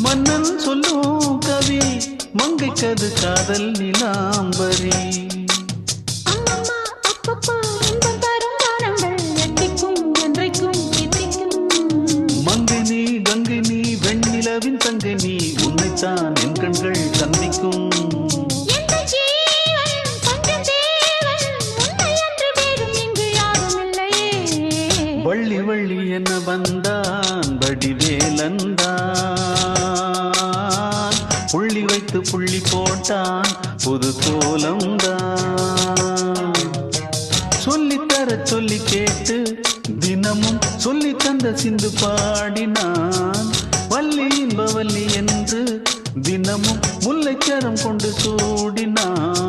மன்னன் சொல்லும் கவி மங்கைக்கது காதல் நிலாம்பரி. மங்கினி கங்கினி வெண்ணிலவின் தங்கினி உன்னைத்தான் என் கண்கள் சந்திக்கும். வள்ளி வள்ளி என்ன வந்தான் வடிவேலந்தான், புள்ளி வைத்து புள்ளி போட்டான் புது கோலம்தான். சொல்லித்தர சொல்லி கேட்டு தினமும் சொல்லி தந்த சிந்து பாடினான். வள்ளி இன்பவல்லி என்று தினமும் முல்லைச்சரம் கொண்டு சூடினான்.